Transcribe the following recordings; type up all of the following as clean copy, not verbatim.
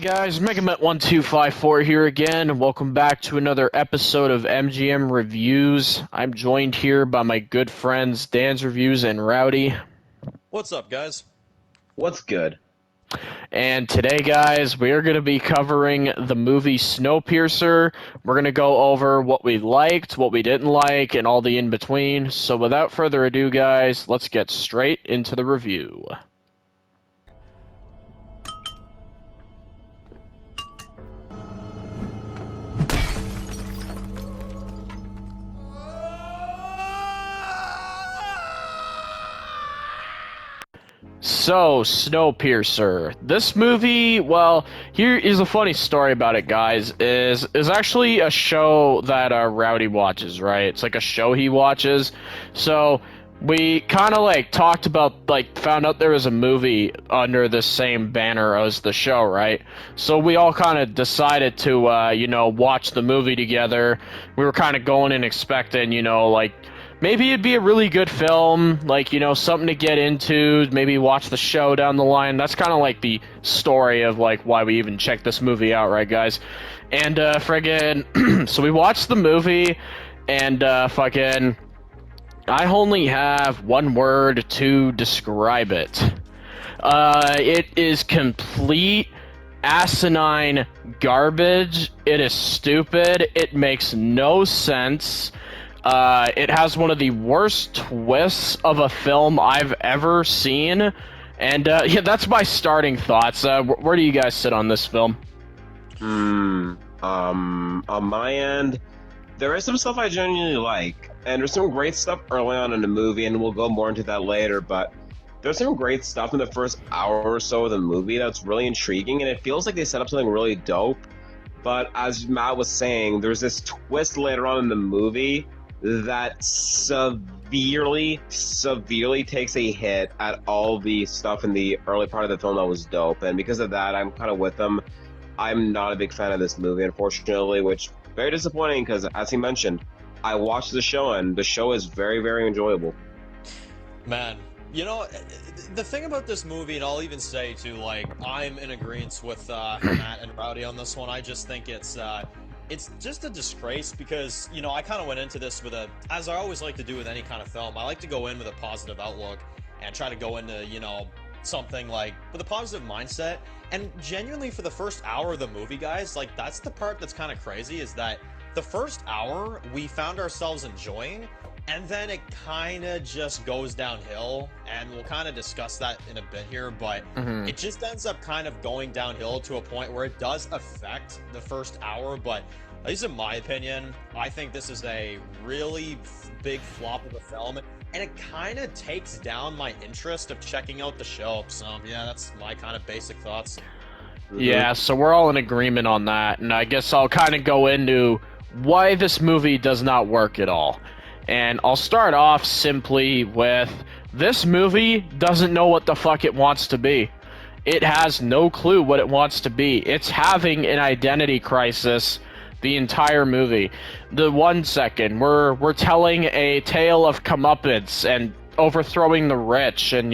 Guys, megamatt1254 here again. Welcome back to another episode of MGM Reviews. I'm joined here by my good friends Dan's Reviews and Rowdy. What's up, guys? What's good? And today, guys, we are going to be covering the movie Snowpiercer. We're going to go over what we liked, what we didn't like, and all the in-between. So without further ado, guys, let's get straight into the review. So, Snowpiercer. This movie, well, here is a funny story about it, guys, is actually a show that Rowdy watches, right? It's like a show he watches. So, we kind of, talked about, found out there was a movie under the same banner as the show, right? So, we all kind of decided to, watch the movie together. We were kind of going and expecting, maybe it'd be a really good film, something to get into, maybe watch the show down the line. That's kind of the story of why we even checked this movie out, right, guys? And so we watched the movie, and I only have one word to describe it. It is complete asinine garbage. It is stupid. It makes no sense. It has one of the worst twists of a film I've ever seen, and yeah, that's my starting thoughts. Where do you guys sit on this film? On my end, there is some stuff I genuinely like, and there's some great stuff early on in the movie, and we'll go more into that later, but there's some great stuff in the first hour or so of the movie that's really intriguing, and it feels like they set up something really dope, but as Matt was saying, there's this twist later on in the movie that severely takes a hit at all the stuff in the early part of the film that was dope, and because of that, I'm kind of with them. I'm not a big fan of this movie, unfortunately, which very disappointing because, as he mentioned, I watched the show, and the show is very, very enjoyable. Man, the thing about this movie, and I'll even say too, I'm in agreement with Matt and Rowdy on this one. I just think it's just a disgrace because, I kind of went into this with as I always like to do with any kind of film, I like to go in with a positive outlook and try to go into, something with a positive mindset. And genuinely for the first hour of the movie, guys, that's the part that's kind of crazy, is that the first hour we found ourselves enjoying, and then it kind of just goes downhill, and we'll kind of discuss that in a bit here, but it just ends up kind of going downhill to a point where it does affect the first hour, but at least in my opinion, I think this is a really big flop of a film, and it kind of takes down my interest of checking out the show, so yeah, that's my kind of basic thoughts. Yeah, so we're all in agreement on that, and I guess I'll kind of go into why this movie does not work at all. And I'll start off simply with, this movie doesn't know what the fuck it wants to be. It has no clue what it wants to be. It's having an identity crisis the entire movie. The 1 second, we're telling a tale of comeuppance and overthrowing the rich, and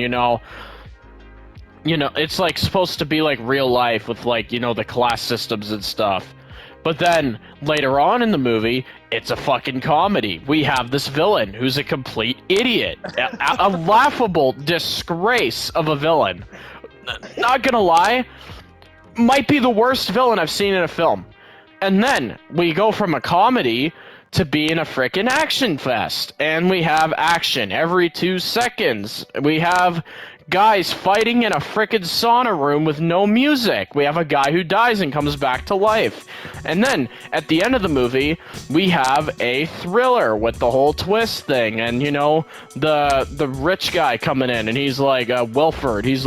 it's supposed to be real life with the class systems and stuff. But then, later on in the movie, it's a fucking comedy. We have this villain who's a complete idiot. A laughable disgrace of a villain. Not gonna lie, might be the worst villain I've seen in a film. And then, we go from a comedy to being a frickin' action fest. And we have action every 2 seconds. We have guys fighting in a frickin' sauna room with no music. We have a guy who dies and comes back to life. And then, at the end of the movie, we have a thriller with the whole twist thing. And, the rich guy coming in, and he's Wilford, he's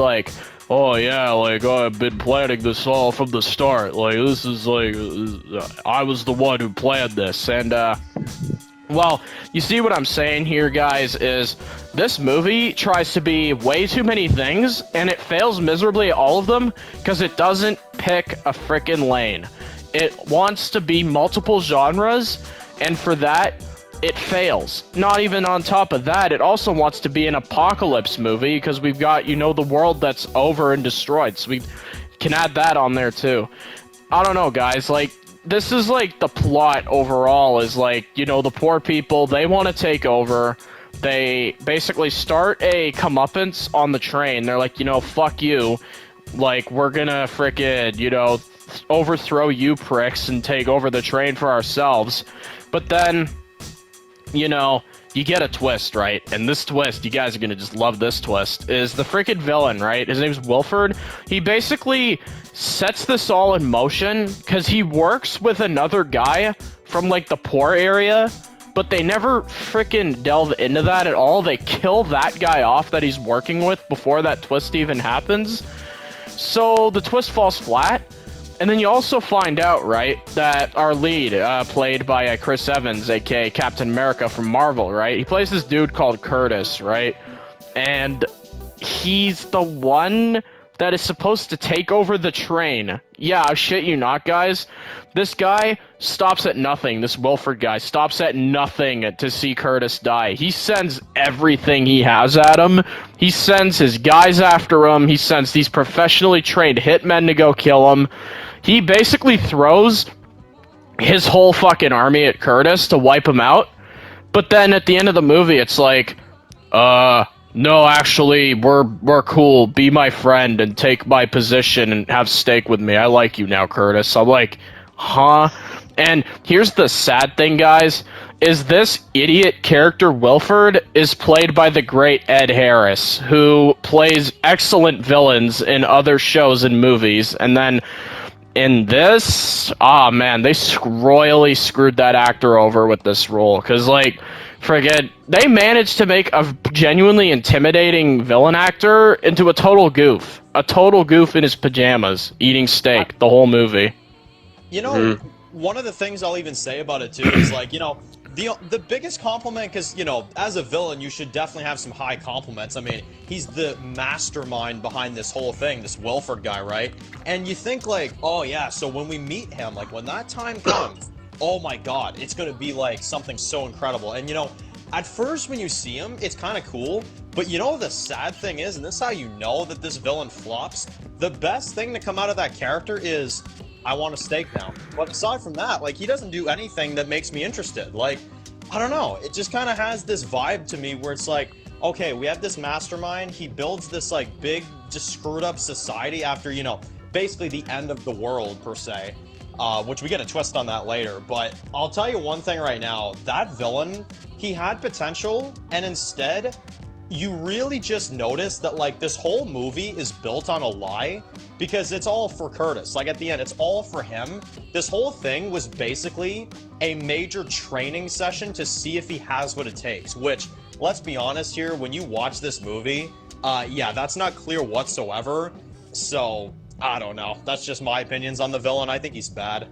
oh yeah, I've been planning this all from the start. This is I was the one who planned this. And, well, you see what I'm saying here, guys, is this movie tries to be way too many things, and it fails miserably at all of them, because it doesn't pick a frickin' lane. It wants to be multiple genres, and for that, it fails. Not even on top of that, it also wants to be an apocalypse movie, because we've got, the world that's over and destroyed. So can add that on there too. I don't know, guys. Like, this is like the plot overall is like, you know, the poor people, they want to take over. They basically start a comeuppance on the train. They're like, you know, fuck you. Like, we're gonna frickin', you know, overthrow you pricks and take over the train for ourselves. But then, you know, you get a twist, right? And this twist, you guys are gonna just love this twist, is the freaking villain, right? His name's Wilford. He basically sets this all in motion because he works with another guy from, like, the poor area, but they never freaking delve into that at all. They kill that guy off that he's working with before that twist even happens. So the twist falls flat. And then you also find out, right, that our lead, played by Chris Evans, aka Captain America from Marvel, right? He plays this dude called Curtis, right? And he's the one that is supposed to take over the train. Yeah, I shit you not, guys. This guy stops at nothing. This Wilford guy stops at nothing to see Curtis die. He sends everything he has at him. He sends his guys after him. He sends these professionally trained hitmen to go kill him. He basically throws his whole fucking army at Curtis to wipe him out. But then at the end of the movie, it's like, no, actually, we're cool. Be my friend and take my position and have steak with me. I like you now, Curtis. I'm like, huh? And here's the sad thing, guys, is this idiot character, Wilford, is played by the great Ed Harris, who plays excellent villains in other shows and movies. And then in this, man, they royally screwed that actor over with this role. Because, like, friggin', they managed to make a genuinely intimidating villain actor into a total goof. A total goof in his pajamas, eating steak the whole movie. You know, one of the things I'll even say about it, too, is, like, you know, the biggest compliment, because, you know, as a villain, you should definitely have some high compliments. I mean, he's the mastermind behind this whole thing, this Wilford guy, right? And you think, like, oh, yeah, so when we meet him, like, when that time comes, oh my god, it's gonna be, like, something so incredible. And, you know, at first when you see him, it's kind of cool, but you know the sad thing is, and this is how you know that this villain flops, the best thing to come out of that character is, I want a steak now. But aside from that, like, he doesn't do anything that makes me interested. Like, I don't know. It just kind of has this vibe to me where it's like, okay, we have this mastermind. He builds this, like, big, just screwed up society after, you know, basically the end of the world, per se. Which we get a twist on that later. But I'll tell you one thing right now. That villain, he had potential, and instead, you really just notice that, like, this whole movie is built on a lie, because it's all for Curtis. Like, at the end, it's all for him. This whole thing was basically a major training session to see if he has what it takes, which, let's be honest here, when you watch this movie, yeah, that's not clear whatsoever. So, I don't know. That's just my opinions on the villain. I think he's bad.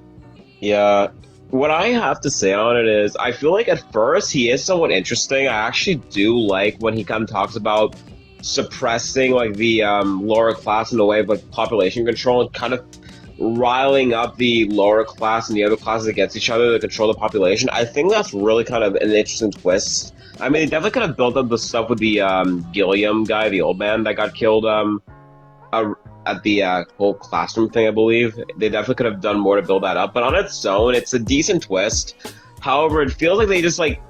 Yeah. What I have to say on it is, I feel like at first he is somewhat interesting. I actually do like when he kind of talks about suppressing, like, the lower class in the way of, like, population control and kind of riling up the lower class and the other classes against each other to control the population. I think that's really kind of an interesting twist. I mean, they definitely could have built up the stuff with the Gilliam guy, the old man that got killed at the whole classroom thing, I believe. They definitely could have done more to build that up, but on its own, it's a decent twist. However, it feels like they just, like,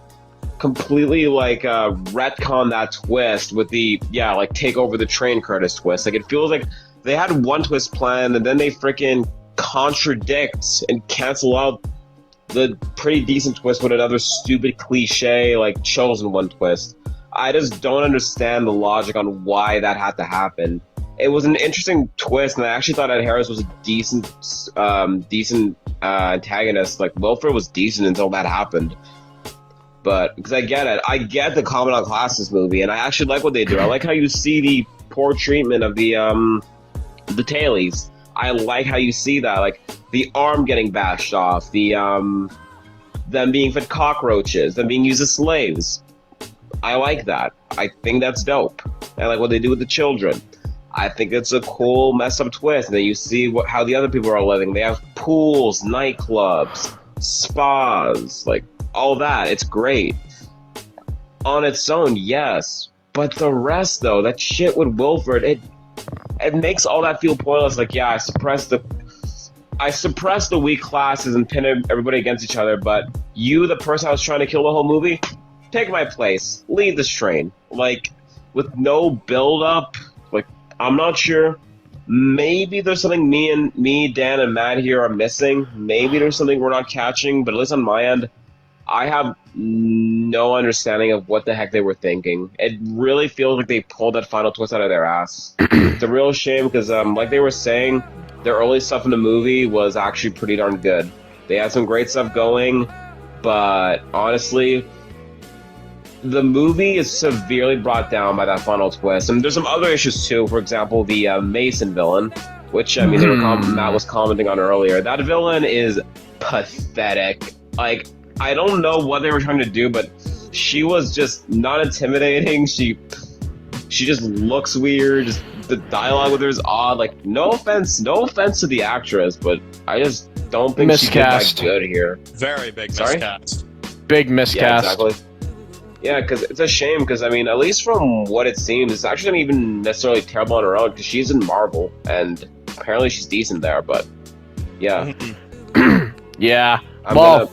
completely, like, retcon that twist with the, yeah, like, take over the train Curtis twist. Like, it feels like they had one twist planned, and then they freaking contradict and cancel out the pretty decent twist with another stupid cliche, like, chosen one twist. I just don't understand the logic on why that had to happen. It was an interesting twist, and I actually thought Ed Harris was a decent antagonist. Like, Wilford was decent until that happened. But, because I get it. I get the Commandant Classes movie, and I actually like what they do. I like how you see the poor treatment of the tailies. I like how you see that, like, the arm getting bashed off, the, them being fed cockroaches, them being used as slaves. I like that. I think that's dope. I like what they do with the children. I think it's a cool, messed up twist. And then you see how the other people are living. They have pools, nightclubs, spas, like, all that. It's great. On its own, yes. But the rest, though, that shit with Wilford, it makes all that feel pointless. Like, yeah, I suppressed the weak classes and pin everybody against each other, but you, the person I was trying to kill the whole movie, take my place. Lead this train. Like, with no build-up, like, I'm not sure. Maybe there's something me, Dan, and Matt here are missing. Maybe there's something we're not catching, but at least on my end, I have no understanding of what the heck they were thinking. It really feels like they pulled that final twist out of their ass. It's a real shame because, like they were saying, their early stuff in the movie was actually pretty darn good. They had some great stuff going, but honestly, the movie is severely brought down by that final twist. And there's some other issues too. For example, the Mason villain, which I mean, Matt was commenting on earlier. That villain is pathetic. Like, I don't know what they were trying to do, but she was just not intimidating. She just looks weird. Just the dialogue with her is odd. Like, no offense to the actress, but I just don't think she did that good here. Very big miscast. Big miscast. Yeah, exactly. Yeah, because it's a shame. Because I mean, at least from what it seems, it's actually not even necessarily terrible on her own. Because she's in Marvel, and apparently she's decent there. But yeah, yeah. I'm gonna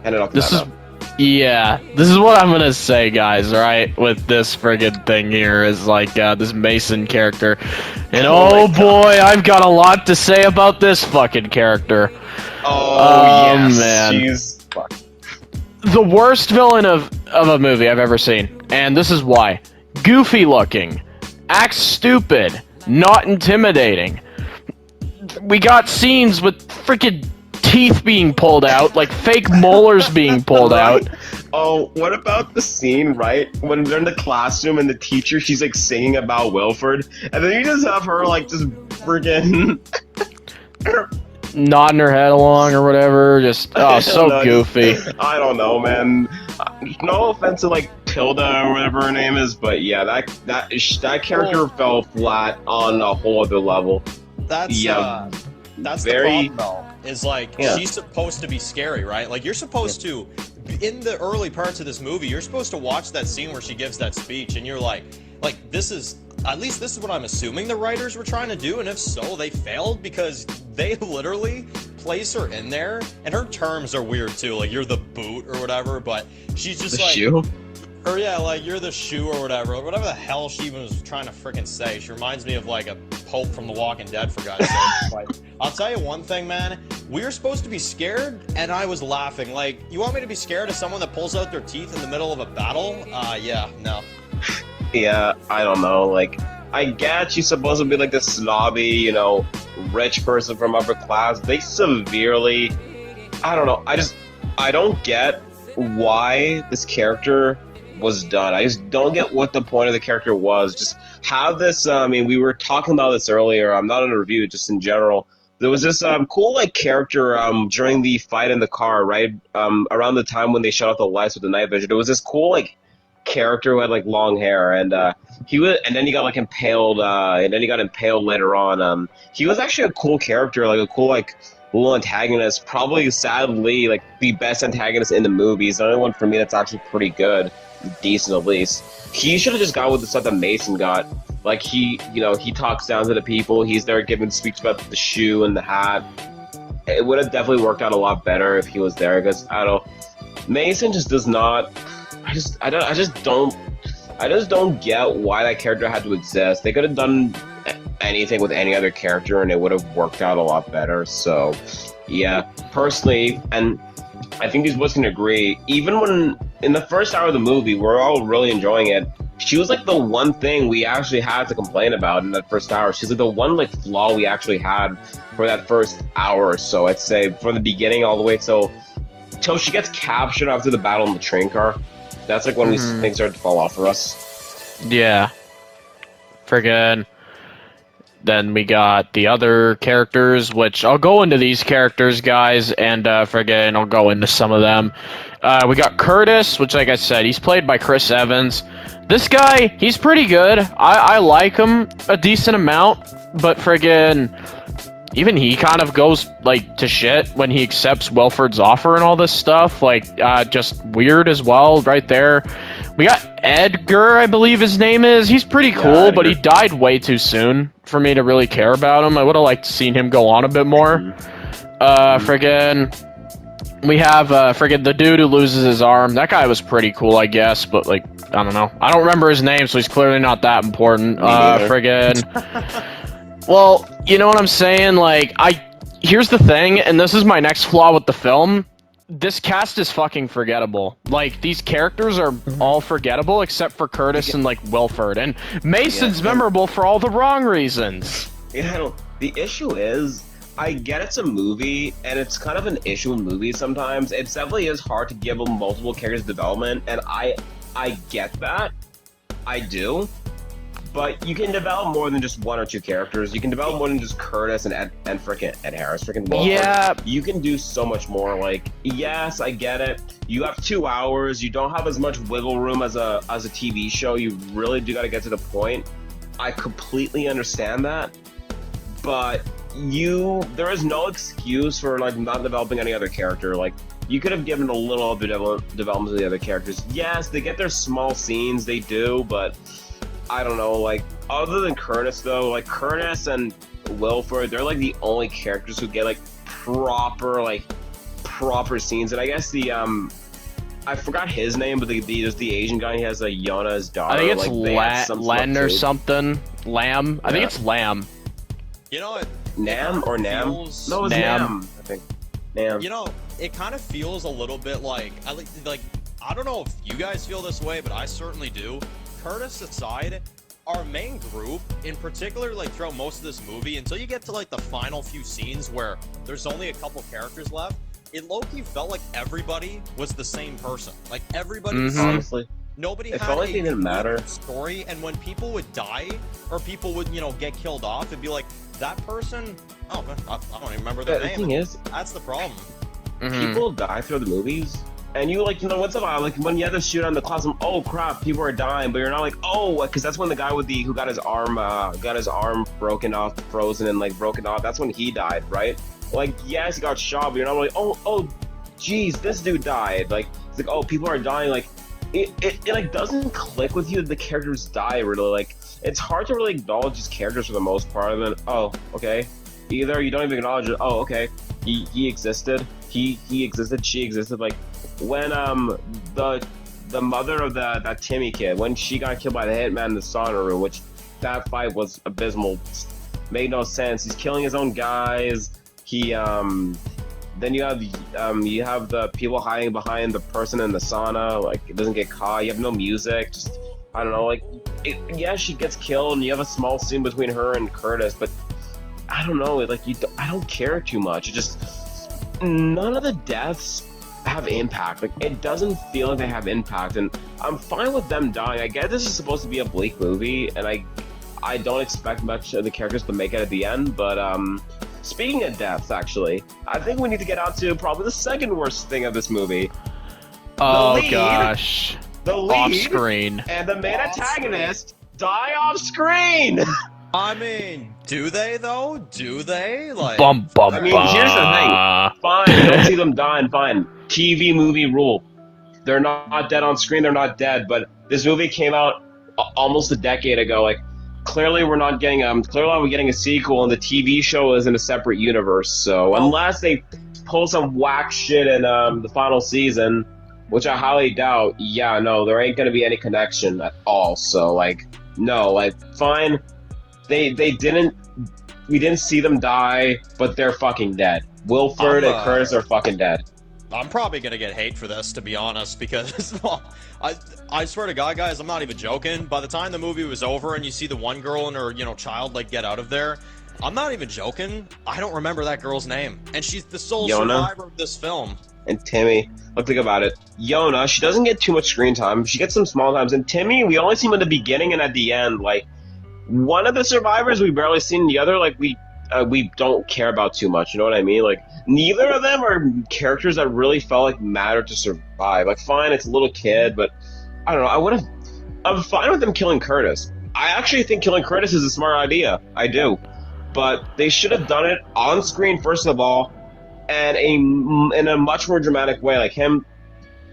hand it off to this is Matt. Yeah, this is what I'm gonna say, guys, right? With this friggin' thing here is like this Mason character. And oh boy, I've got a lot to say about this fucking character. Oh, yes. Man. She's The worst villain of a movie I've ever seen. And this is why. Goofy looking. Acts stupid. Not intimidating. We got scenes with freaking teeth being pulled out, like fake molars being pulled out. Oh, what about the scene, right? When they're in the classroom and the teacher, she's like singing about Wilford, and then you just have her like just friggin' nodding her head along or whatever. Just so goofy. I don't know, man. No offense to like Tilda or whatever her name is, but yeah, that character fell flat on a whole other level. That's very the problem, though. Is like she's supposed to be scary, right? Like you're supposed to, in the early parts of this movie, you're supposed to watch that scene where she gives that speech, and you're like this is at least this is what I'm assuming the writers were trying to do, and if so, they failed because they literally place her in there, and her terms are weird too. Like you're the boot or whatever, but she's just the like shoe. Or yeah, like you're the shoe or whatever the hell she even was trying to freaking say. She reminds me of like a Pope from The Walking Dead, for God's sake. Like, I'll tell you one thing, man. We were supposed to be scared, and I was laughing. Like, you want me to be scared of someone that pulls out their teeth in the middle of a battle? Yeah, no. Yeah, I don't know. Like, I get she's supposed to be like the snobby, you know, rich person from upper class. They severely, I don't know. I don't get why this character was done. I just don't get what the point of the character was. Just have this, I mean, we were talking about this earlier, I'm not in a review, just in general. There was this cool like character during the fight in the car, right? Around the time when they shut off the lights with the night vision. There was this cool like character who had like long hair, and then he got like impaled, and then he got impaled later on. He was actually a cool character, like a cool like little antagonist, probably sadly like the best antagonist in the movie. He's the only one for me that's actually pretty good. Decent at least. He should have just gone with the stuff that Mason got. Like he talks down to the people. He's there giving speech about the shoe and the hat. It would have definitely worked out a lot better if he was there. Because I don't. Mason just does not. I just don't get why that character had to exist. They could have done anything with any other character and it would have worked out a lot better. So, yeah, personally, and I think these boys can agree, even when in the first hour of the movie, we're all really enjoying it. She was like the one thing we actually had to complain about in that first hour. She's like the one like flaw we actually had for that first hour or so. I'd say from the beginning all the way till she gets captured after the battle in the train car. That's like when things start to fall off for us. Yeah. Friggin'. Then we got the other characters, which I'll go into these characters, guys, and friggin' I'll go into some of them. We got Curtis, which, like I said, he's played by Chris Evans. This guy, he's pretty good. I like him a decent amount, but friggin' even he kind of goes, like, to shit when he accepts Wilford's offer and all this stuff. Like, just weird as well, right there. We got Edgar, I believe his name is. He's pretty cool, Yeah, but he died way too soon for me to really care about him. I would have liked to seen him go on a bit more. Friggin'... We have, friggin' the dude who loses his arm. That guy was pretty cool, I guess, but, like, I don't know. I don't remember his name, so he's clearly not that important. Friggin'... Well, you know what I'm saying? Like, here's the thing, and this is my next flaw with the film. This cast is fucking forgettable. Like, these characters are all forgettable except for Curtis and, like, Wilford. And Mason's memorable for all the wrong reasons. Yeah, the issue is, I get it's a movie, and it's kind of an issue in movies sometimes. It definitely is hard to give them multiple characters development, and I get that. I do. But you can develop more than just one or two characters. You can develop more than just Curtis and Ed Harris. Freaking Wilford. Yeah. You can do so much more. Like, yes, I get it. You have 2 hours. You don't have as much wiggle room as a TV show. You really do got to get to the point. I completely understand that. But there is no excuse for, like, not developing any other character. Like, you could have given a little bit of development to the other characters. Yes, they get their small scenes. They do, but... I don't know, like, other than Curtis, though, like, Curtis and Wilford, they're, like, the only characters who get, like, proper scenes. And I guess I forgot his name, but there's the Asian guy, he has, Yona's daughter. I think it's like, Len or something. Lamb? I think it's Lamb. You know what? Nam or Nam? No, it's Nam, I think. Nam. You know, it kind of feels a little bit like, I don't know if you guys feel this way, but I certainly do. Curtis aside, our main group, in particular, like, throughout most of this movie, until you get to, like, the final few scenes where there's only a couple characters left, it low-key felt like everybody was the same person. Like, everybody was honestly. Nobody it had felt like a they didn't matter. story, and when people would die, or people would, you know, get killed off, it'd be like, that person, oh, I don't even remember their name. The thing is, that's the problem. People die through the movies. And you, like, you know, what's about, like, when you have to shoot on the classroom, oh crap, people are dying, but you're not like, oh, because that's when the guy who got his arm broken off, frozen and, like, broken off, that's when he died, right? Like, yes, he got shot, but you're not like, oh, geez, this dude died. Like, it's like, oh, people are dying, like, it like, doesn't click with you that the characters die, really. Like, it's hard to really acknowledge these characters for the most part, and then, oh, okay. Either you don't even acknowledge it, oh, okay, he existed, he existed, she existed, like, when the mother of that Timmy kid, when she got killed by the hitman in the sauna room, which that fight was abysmal, made no sense. He's killing his own guys. He then you have the people hiding behind the person in the sauna, like, it doesn't get caught. You have no music. Just, I don't know, like, yeah, she gets killed, and you have a small scene between her and Curtis, but I don't know, like, I don't care too much. It just, none of the deaths have impact. Like, it doesn't feel like they have impact, and I'm fine with them dying. I get this is supposed to be a bleak movie, and I don't expect much of the characters to make it at the end, but speaking of deaths, actually, I think we need to get on to probably the second worst thing of this movie. Oh, gosh. The lead off-screen. And the main antagonist die off-screen! I mean, do they, though? Do they? Like, I mean, here's the thing. Fine, you don't see them dying, fine. TV movie rule. They're not dead on screen, they're not dead, but this movie came out almost a decade ago. Like, clearly we're not getting a sequel, and the TV show is in a separate universe, so unless they pull some whack shit in the final season, which I highly doubt, yeah, no, there ain't gonna be any connection at all, so, like, no, like, fine. We didn't see them die, but they're fucking dead. Wilford and Curtis are fucking dead. I'm probably gonna get hate for this, to be honest, because, well, I swear to God, guys, I'm not even joking. By the time the movie was over and you see the one girl and her, you know, child, like, get out of there, I'm not even joking. I don't remember that girl's name, and she's the sole survivor of this film. And Timmy, let's think about it. Yona, she doesn't get too much screen time. She gets some small times, and Timmy, we only see him at the beginning and at the end, like. One of the survivors we barely seen, the other, like, we don't care about too much, you know what I mean? Like, neither of them are characters that really felt like mattered to survive. Like, fine, it's a little kid, but I don't know, I'm fine with them killing Curtis. I actually think killing Curtis is a smart idea. I do. But they should have done it on screen, first of all, and in a much more dramatic way, like him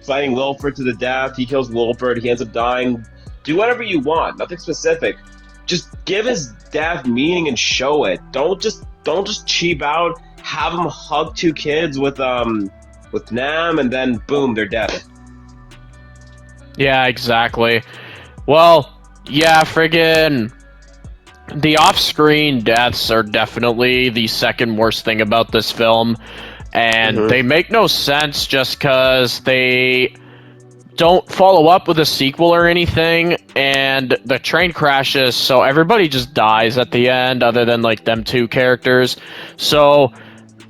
fighting Wilford to the death. He kills Wilford. He ends up dying. Do whatever you want. Nothing specific. Just give his death meaning and show it. Don't just cheap out. Have him hug two kids with Nam, and then boom, they're dead. Yeah, exactly. Well, yeah, friggin' the off-screen deaths are definitely the second worst thing about this film, and they make no sense just because they don't follow up with a sequel or anything, and the train crashes, so everybody just dies at the end, other than, like, them two characters. So,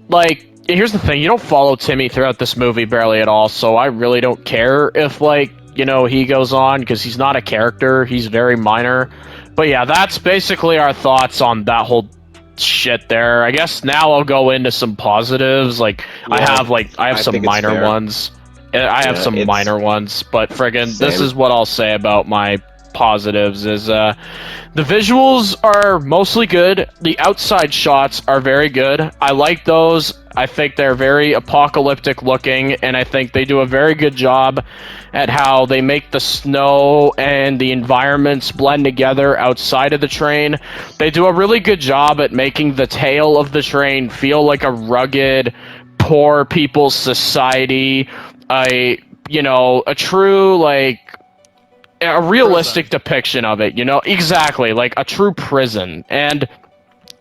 like, here's the thing, you don't follow Timmy throughout this movie barely at all, so I really don't care if, like, you know, he goes on, because he's not a character, he's very minor. But yeah, that's basically our thoughts on that whole shit there. I guess now I'll go into some positives. Like, I have some minor ones. I have some minor ones, but friggin', this is what I'll say about my positives is the visuals are mostly good. The outside shots are very good. I like those. I think they're very apocalyptic looking, and I think they do a very good job at how they make the snow and the environments blend together outside of the train. They do a really good job at making the tail of the train feel like a rugged, poor people's society, a true, like, a realistic depiction of it, you know? Exactly, like a true prison. And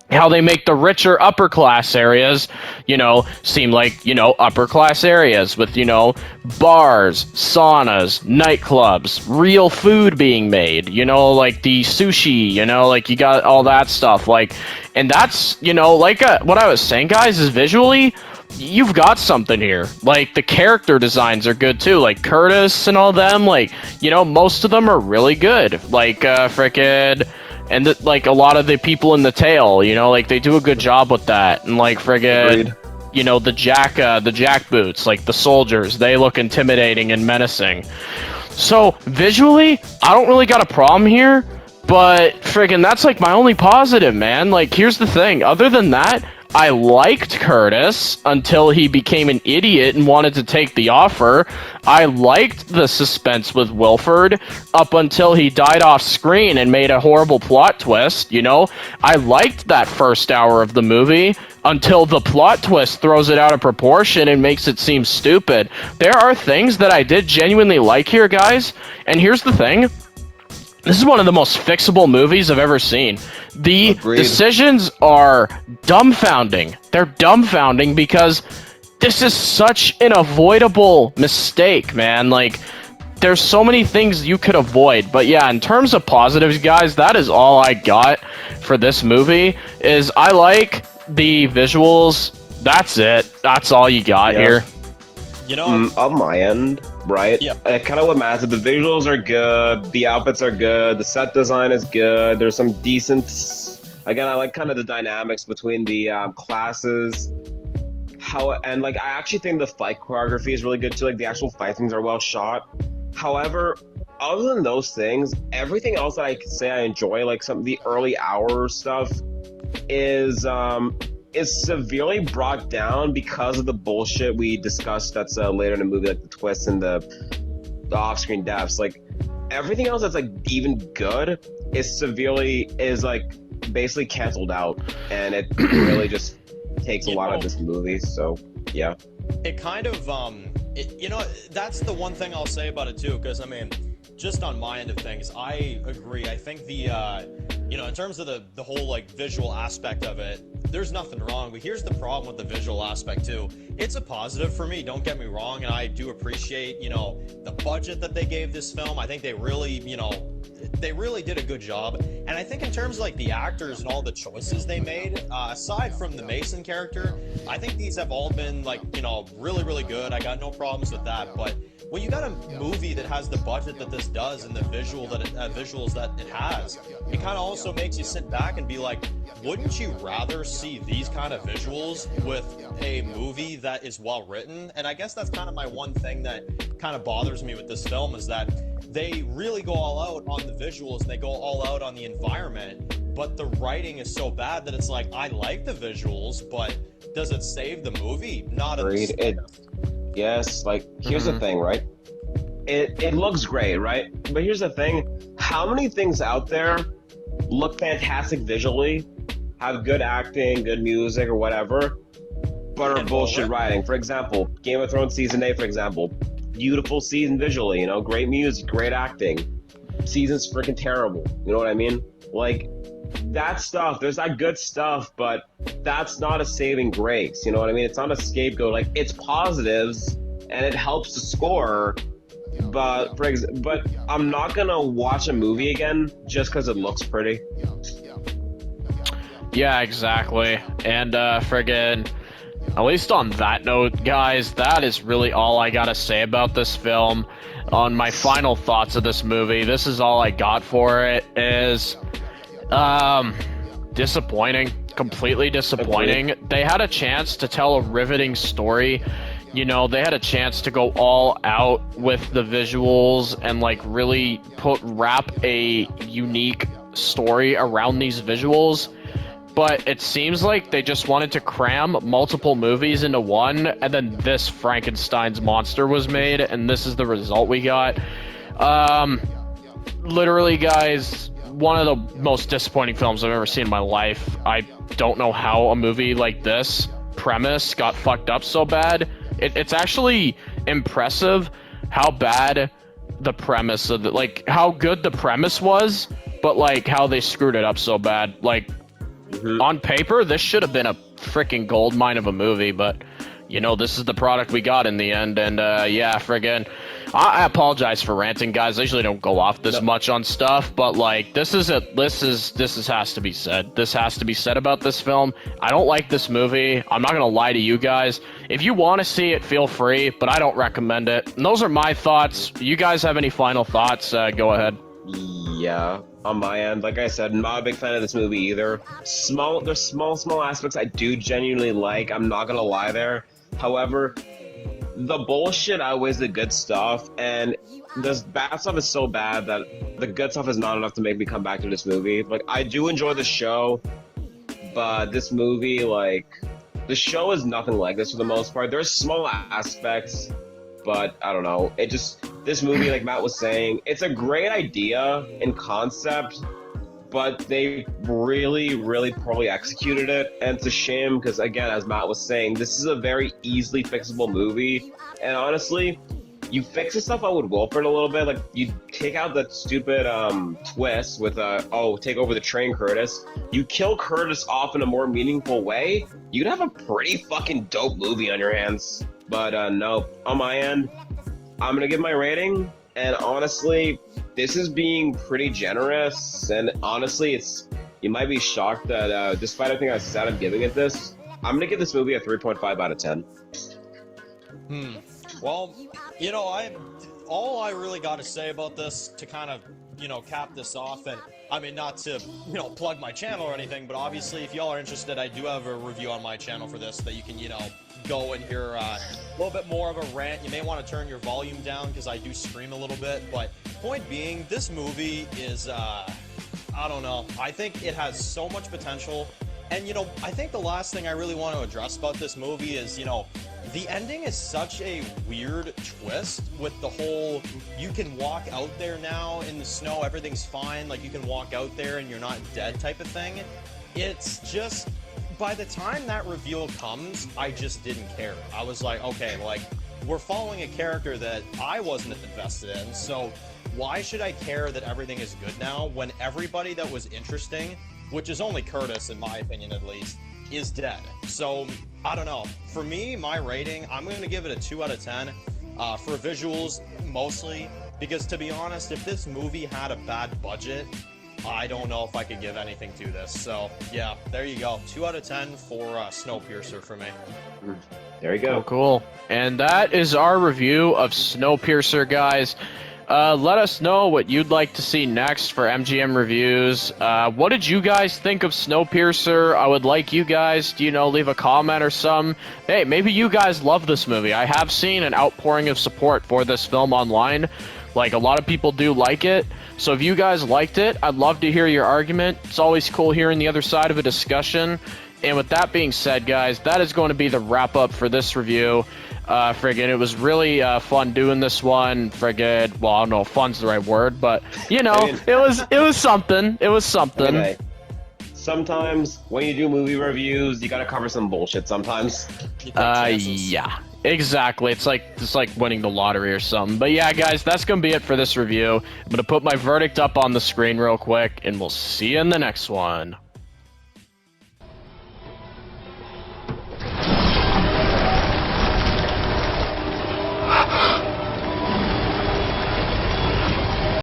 how they make the richer upper class areas, you know, seem like, you know, upper class areas with, you know, bars, saunas, nightclubs, real food being made, you know, like the sushi, you know, like you got all that stuff, like, and that's, you know, like what I was saying, guys, is visually, you've got something here. Like, the character designs are good too, like Curtis and all them, like, you know, most of them are really good, like, frickin', and like a lot of the people in the tail, you know, like they do a good job with that, and like friggin', you know, the jack boots, like the soldiers, they look intimidating and menacing. So visually, I don't really got a problem here, but friggin', that's like my only positive, man. Like, here's the thing, other than that, I liked Curtis until he became an idiot and wanted to take the offer. I liked the suspense with Wilford up until he died off screen and made a horrible plot twist, you know? I liked that first hour of the movie until the plot twist throws it out of proportion and makes it seem stupid. There are things that I did genuinely like here, guys, and here's the thing. This is one of the most fixable movies I've ever seen. The decisions are dumbfounding. They're dumbfounding because this is such an avoidable mistake, man. Like, there's so many things you could avoid. But yeah, in terms of positives, guys, that is all I got for this movie. Is I like the visuals. That's it. That's all you got here. You know, on my end, right? Yeah. Kind of what Matt said. The visuals are good. The outfits are good. The set design is good. There's some decent. Again, I like kind of the dynamics between the classes. I actually think the fight choreography is really good too. Like, the actual fight things are well shot. However, other than those things, everything else that I can say I enjoy, like some of the early hour stuff, is severely brought down because of the bullshit we discussed that's later in the movie, like the twists and the off-screen deaths. Like, everything else that's like even good is like basically canceled out, and it really just takes a lot of this movie. So yeah, it kind of that's the one thing I'll say about it too, because I mean, just on my end of things, I agree. I think the in terms of the whole like visual aspect of it, there's nothing wrong. But here's the problem with the visual aspect too. It's a positive for me, don't get me wrong, and I do appreciate, the budget that they gave this film. I think they really, they really did a good job. And I think in terms of like the actors and all the choices they made, aside from the Mason character, I think these have all been like, really, really good. I got no problems with that. But when you got a movie that has the budget that this does and the visuals that it has, it kind of also makes you sit back and be like, wouldn't you rather see these kind of visuals with a movie that is well written? And I guess that's kind of my one thing that kind of bothers me with this film, is that they really go all out on the visuals and they go all out on the environment, but the writing is so bad that it's like, I like the visuals, but does it save the movie? Not Agreed. Yes, like, here's the thing, right? it looks great, right? But here's the thing: how many things out there look fantastic visually, have good acting, good music, or whatever, but are bullshit writing? For example, Game of Thrones season 8, for example, beautiful season visually, you know, great music, great acting. Season's freaking terrible. You know what I mean? Like, that stuff, there's that good stuff, but that's not a saving grace. You know what I mean? It's not a scapegoat. Like, it's positives and it helps the score, but but I'm not gonna watch a movie again just because it looks pretty. Yeah, exactly. And friggin', at least on that note, guys, that is really all I gotta say about this film. On my final thoughts of this movie, this is all I got for it. Is disappointing, completely disappointing. They had a chance to tell a riveting story. You know, they had a chance to go all out with the visuals and like really wrap a unique story around these visuals. But it seems like they just wanted to cram multiple movies into one, and then this Frankenstein's monster was made, and this is the result we got. Literally, guys, one of the most disappointing films I've ever seen in my life. I don't know how a movie like this premise got fucked up so bad. It's actually impressive how bad the premise of like how good the premise was, but like how they screwed it up so bad. Like, on paper, this should have been a freaking gold mine of a movie, but you know, this is the product we got in the end. And yeah, friggin', I apologize for ranting, guys. I usually don't go off this much on stuff, but like, this has to be said. This has to be said about this film. I don't like this movie. I'm not gonna lie to you guys. If you want to see it, feel free, but I don't recommend it. And those are my thoughts. You guys have any final thoughts? Go ahead. Yeah, on my end, like I said, not a big fan of this movie either. There's small aspects I do genuinely like. I'm not gonna lie there. However, the bullshit outweighs the good stuff, and the bad stuff is so bad that the good stuff is not enough to make me come back to this movie. Like, I do enjoy the show, but this movie, like, the show is nothing like this for the most part. There's small aspects, but I don't know. This movie, like Matt was saying, it's a great idea in concept, but they really, really poorly executed it. And it's a shame because, again, as Matt was saying, this is a very easily fixable movie. And honestly, you fix the stuff out with Wilford a little bit. Like, you take out that stupid twist with, take over the train, Curtis. You kill Curtis off in a more meaningful way, you'd have a pretty fucking dope movie on your hands. But no, on my end, I'm going to give my rating. And honestly, this is being pretty generous. And honestly, you might be shocked that despite everything I said, I'm giving it this. I'm going to give this movie a 3.5 out of 10. Well, you know, all I really got to say about this to kind of, you know, cap this off, and I mean, not to, you know, plug my channel or anything, but obviously if y'all are interested, I do have a review on my channel for this that you can, you know, go and hear a little bit more of a rant. You may want to turn your volume down because I do scream a little bit, but point being, this movie is, I don't know, I think it has so much potential. And, you know, I think the last thing I really want to address about this movie is, you know, the ending is such a weird twist with the whole, you can walk out there now in the snow, everything's fine, like you can walk out there and you're not dead type of thing. It's just, by the time that reveal comes, I just didn't care. I was like, okay, like, we're following a character that I wasn't invested in, so why should I care that everything is good now when everybody that was interesting, which is only Curtis in my opinion at least, is dead? So, I don't know. For me, my rating, I'm going to give it a 2 out of 10 for visuals mostly, because to be honest, if this movie had a bad budget, I don't know if I could give anything to this. So, yeah, there you go. 2 out of 10 for Snowpiercer for me. There you go. Oh, cool. And that is our review of Snowpiercer, guys. Let us know what you'd like to see next for MGM Reviews. What did you guys think of Snowpiercer? I would like you guys to, you know, leave a comment or some. Hey, maybe you guys love this movie. I have seen an outpouring of support for this film online. Like, a lot of people do like it. So if you guys liked it, I'd love to hear your argument. It's always cool hearing the other side of a discussion. And with that being said, guys, that is going to be the wrap-up for this review. Friggin', it was really fun doing this one. Friggin', well, I don't know if fun's the right word, but you know, I mean- it was something. It was something. Hey, sometimes when you do movie reviews, you gotta cover some bullshit sometimes. You take chances. Yeah, exactly. It's like winning the lottery or something. But yeah, guys, that's gonna be it for this review. I'm gonna put my verdict up on the screen real quick, and we'll see you in the next one.